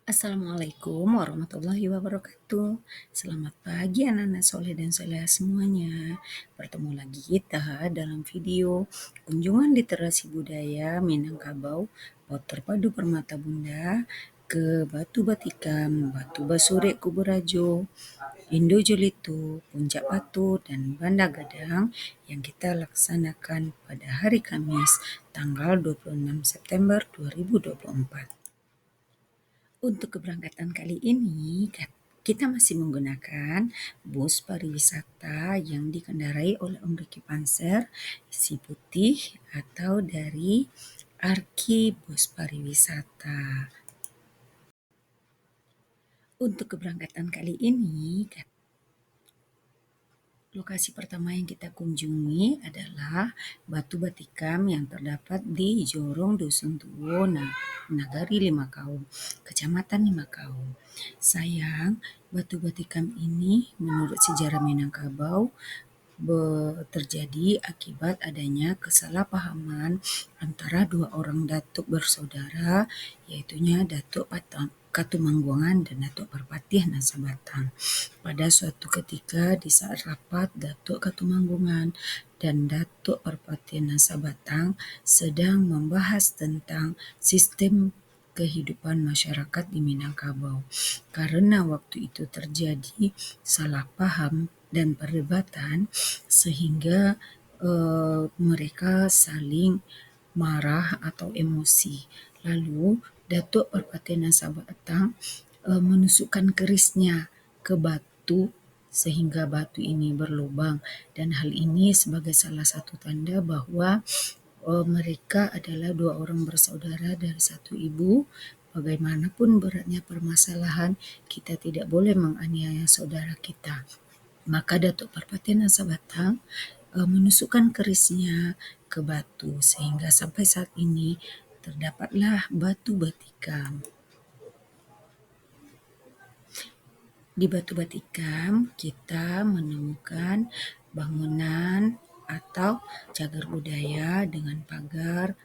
Assalamualaikum warahmatullahi wabarakatuh. Selamat pagi anak-anak soleh dan soleha semuanya. Bertemu lagi kita dalam video kunjungan literasi budaya Minangkabau, Pot Terpadu Permata Bunda ke Batu Batikam, Batu Basure Kuburajo, Indo Jolitu, Puncak Batu, dan Banda Gadang yang kita laksanakan pada hari Kamis tanggal 26 September 2024. Untuk keberangkatan kali ini, kita masih menggunakan bus pariwisata yang dikendarai oleh Om Riki Panser, si putih atau dari Arki Bus Pariwisata. Untuk keberangkatan kali ini, lokasi pertama yang kita kunjungi adalah Batu Batikam yang terdapat di Jorong Dusun Tuwo, Nagari Limakaum, Kecamatan Limakaum. Sayang, Batu Batikam ini menurut sejarah Minangkabau terjadi akibat adanya kesalahpahaman antara dua orang datuk bersaudara, yaitunya Datuk Katumangguangan dan Datuk Parpatih Nasabatang. Pada suatu ketika di saat rapat, Datuk Katumangguangan dan Datuk Parpatih Nasabatang sedang membahas tentang sistem kehidupan masyarakat di Minangkabau. Karena waktu itu terjadi salah paham dan perdebatan sehingga mereka saling marah atau emosi. Lalu Datuk Parpatih Nasabatang menusukkan kerisnya ke batu sehingga batu ini berlubang, dan hal ini sebagai salah satu tanda bahwa mereka adalah dua orang bersaudara dari satu ibu. Bagaimanapun beratnya permasalahan, kita tidak boleh menganiaya saudara kita. Maka Datuk Parpatih Nasabatang menusukkan kerisnya ke batu sehingga sampai saat ini terdapatlah Batu Batikam. Di Batu Batikam kita menemukan bangunan atau cagar budaya dengan pagar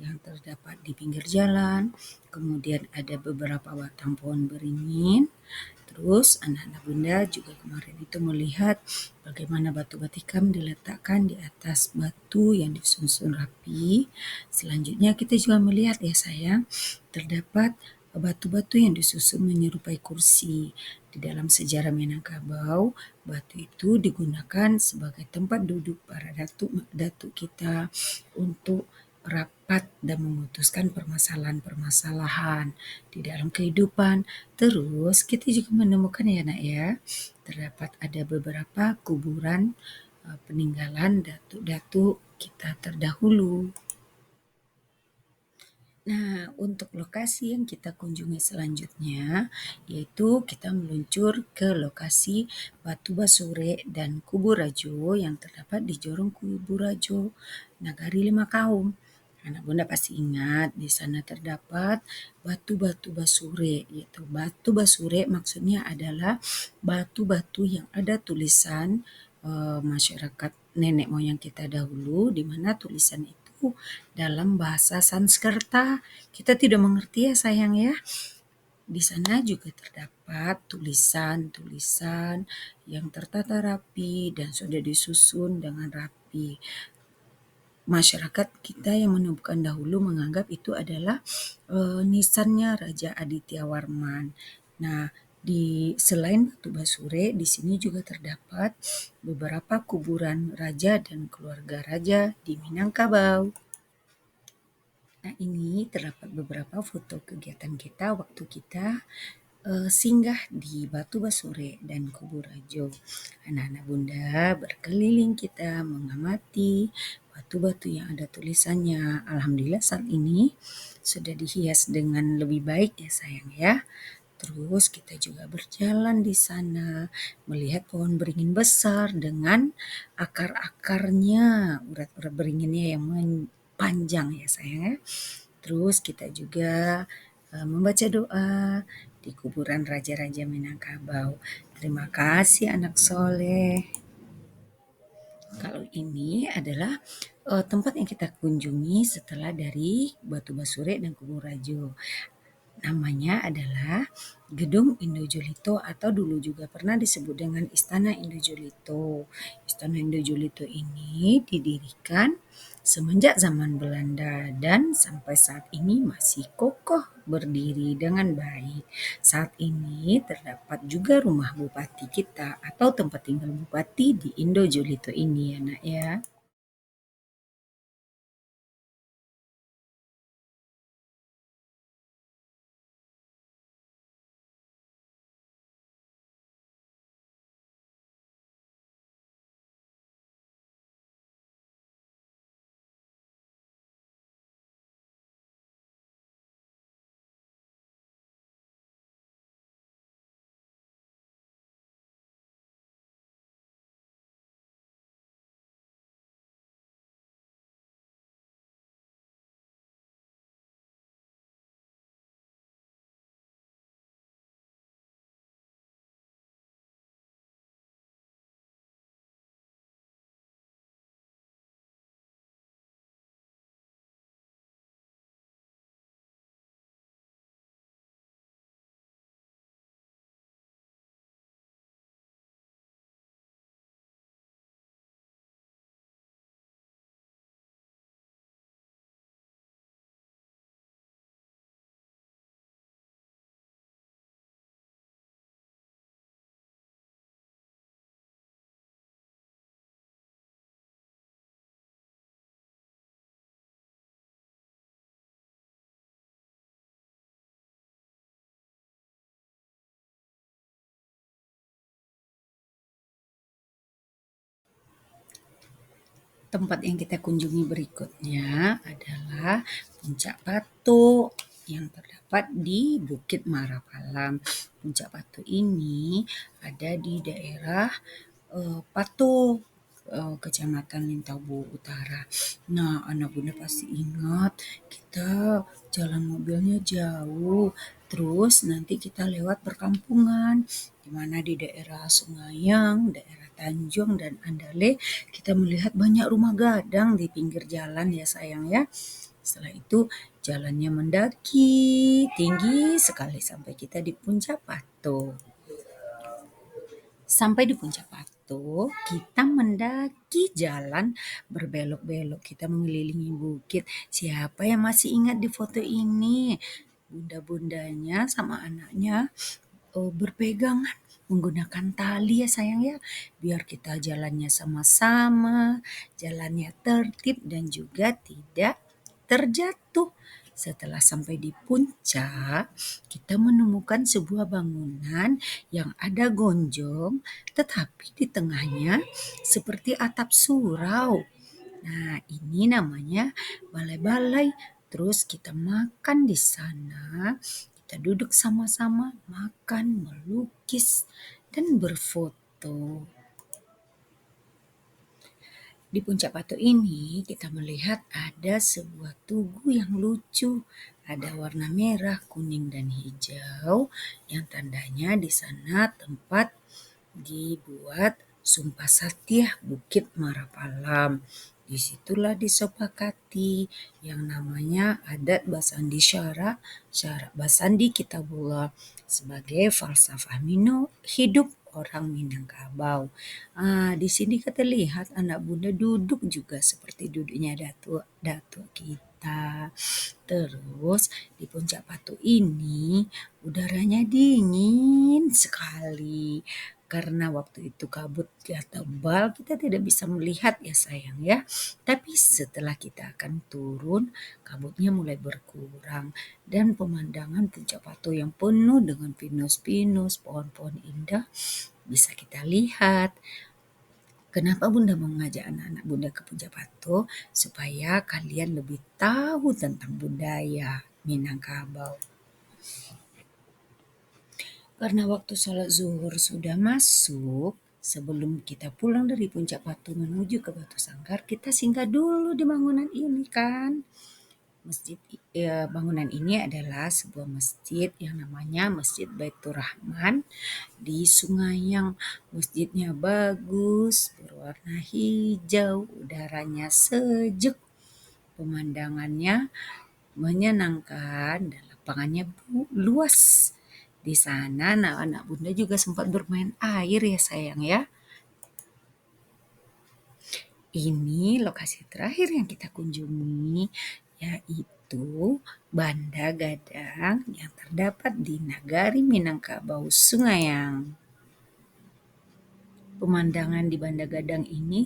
yang terdapat di pinggir jalan. Kemudian ada beberapa batang pohon beringin. Terus anak-anak bunda juga kemarin itu melihat bagaimana Batu Batikam diletakkan di atas batu yang disusun rapi. Selanjutnya kita juga melihat ya sayang, terdapat batu-batu yang disusun menyerupai kursi. Di dalam sejarah Minangkabau, batu itu digunakan sebagai tempat duduk para datuk kita untuk rapat dan memutuskan permasalahan-permasalahan di dalam kehidupan. Terus kita juga menemukan ya nak ya, terdapat ada beberapa kuburan peninggalan datuk-datuk kita terdahulu. Nah, untuk lokasi yang kita kunjungi selanjutnya, yaitu kita meluncur ke lokasi Batu Basure dan Kuburajo yang terdapat di Jorong Kuburajo, Nagari Limakaum. Anak bunda pasti ingat di sana terdapat batu-batu basure, yaitu batu basure maksudnya adalah batu-batu yang ada tulisan masyarakat nenek moyang kita dahulu, di mana tulisan itu dalam bahasa Sanskerta. Kita tidak mengerti ya sayang ya. Di sana juga terdapat tulisan-tulisan yang tertata rapi dan sudah disusun dengan rapi. Masyarakat kita yang menemukan dahulu menganggap itu adalah nisannya Raja Aditya Warman. Nah, selain Batu Basure, di sini juga terdapat beberapa kuburan raja dan keluarga raja di Minangkabau. Nah, ini terdapat beberapa foto kegiatan kita waktu kita singgah di Batu Basure dan Kuburajo. Anak-anak bunda berkeliling kita mengamati batu-batu yang ada tulisannya. Alhamdulillah saat ini sudah dihias dengan lebih baik ya sayang ya. Terus kita juga berjalan di sana melihat pohon beringin besar dengan akar-akarnya, urat-urat beringinnya yang panjang ya sayang ya. Terus kita juga membaca doa di kuburan raja-raja Minangkabau. Terima kasih anak soleh. Kalau ini adalah tempat yang kita kunjungi setelah dari Batu Basure dan Kuburajo. Namanya adalah Gedung Indojulito atau dulu juga pernah disebut dengan Istana Indojulito. Istana Indojulito ini didirikan semenjak zaman Belanda dan sampai saat ini masih kokoh berdiri dengan baik. Saat ini terdapat juga rumah bupati kita atau tempat tinggal bupati di Indojulito ini ya nak ya. Tempat yang kita kunjungi berikutnya adalah Puncak Batu yang terdapat di Bukit Marapalam. Puncak Batu ini ada di daerah Pato, Kecamatan Lintabu Utara. Nah, anak bunda pasti ingat kita jalan mobilnya jauh, terus nanti kita lewat perkampungan, di mana di daerah Sungayang, daerah Tanjung dan Andale kita melihat banyak rumah gadang di pinggir jalan ya sayang ya. Setelah itu jalannya mendaki tinggi sekali sampai kita di Puncak Batu. Sampai di Puncak Batu, kita mendaki jalan berbelok-belok. Kita mengelilingi bukit. Siapa yang masih ingat di foto ini? Bunda-bundanya sama anaknya berpegangan menggunakan tali ya sayang ya. Biar kita jalannya sama-sama, jalannya tertib dan juga tidak terjatuh. Setelah sampai di puncak, kita menemukan sebuah bangunan yang ada gonjong, tetapi di tengahnya seperti atap surau. Nah, ini namanya balai-balai. Terus kita makan di sana, kita duduk sama-sama, makan, melukis, dan berfoto. Di Puncak Batu ini kita melihat ada sebuah tugu yang lucu. Ada warna merah, kuning, dan hijau yang tandanya di sana tempat dibuat Sumpah Satya Bukit Marapalam. Disitulah disepakati yang namanya adat Basandi Syara, Syara Basandi Kitabullah sebagai falsafah hidup orang Minangkabau. Di sini kita lihat anak bunda duduk juga seperti duduknya datuk kita. Terus di Puncak Batu ini udaranya dingin sekali. Karena waktu itu kabut tebal, kita tidak bisa melihat ya sayang ya. Tapi setelah kita akan turun, kabutnya mulai berkurang. Dan pemandangan Puncak Batu yang penuh dengan pinus-pinus, pohon-pohon indah bisa kita lihat. Kenapa Bunda mau mengajak anak-anak Bunda ke Puncak Batu? Supaya kalian lebih tahu tentang budaya Minangkabau. Karena waktu sholat zuhur sudah masuk, sebelum kita pulang dari Puncak Batu menuju ke Batu Sangkar, kita singgah dulu di bangunan ini kan. Bangunan ini adalah sebuah masjid yang namanya Masjid Baitur Rahman di sungai yang masjidnya bagus, berwarna hijau, udaranya sejuk, pemandangannya menyenangkan dan lapangannya luas. Di sana anak-anak Bunda juga sempat bermain air ya sayang ya. Ini lokasi terakhir yang kita kunjungi, yaitu Banda Gadang yang terdapat di Nagari Minangkabau Sungaiang. Pemandangan di Banda Gadang ini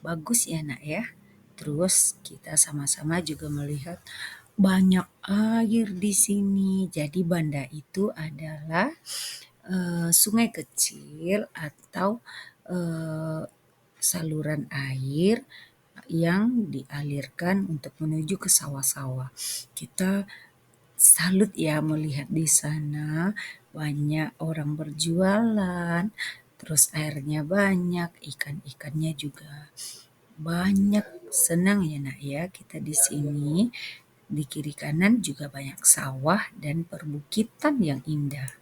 bagus ya nak ya. Terus kita sama-sama juga melihat banyak air di sini. Jadi Banda itu adalah sungai kecil atau saluran air yang dialirkan untuk menuju ke sawah-sawah. Kita salut ya melihat di sana banyak orang berjualan, terus airnya banyak, ikan-ikannya juga banyak. Senang ya nak ya kita di sini. Di kiri kanan juga banyak sawah dan perbukitan yang indah.